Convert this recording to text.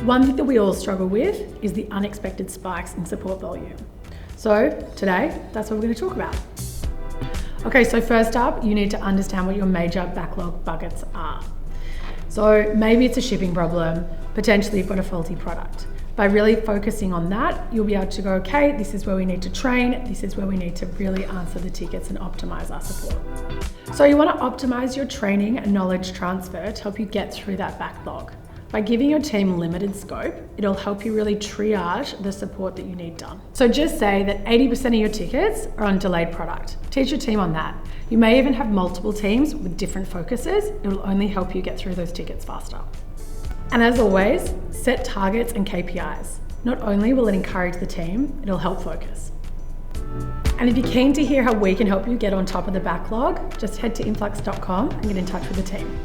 One thing that we all struggle with is the unexpected spikes in support volume. So today, that's what we're going to talk about. Okay, so first up, you need to understand what your major backlog buckets are. So maybe it's a shipping problem, potentially you've got a faulty product. By really focusing on that, you'll be able to go, okay, this is where we need to train, this is where we need to really answer the tickets and optimize our support. So you want to optimize your training and knowledge transfer to help you get through that backlog. By giving your team limited scope, it'll help you really triage the support that you need done. So just say that 80% of your tickets are on delayed product. Teach your team on that. You may even have multiple teams with different focuses. It will only help you get through those tickets faster. And as always, set targets and KPIs. Not only will it encourage the team, it'll help focus. And if you're keen to hear how we can help you get on top of the backlog, just head to influx.com and get in touch with the team.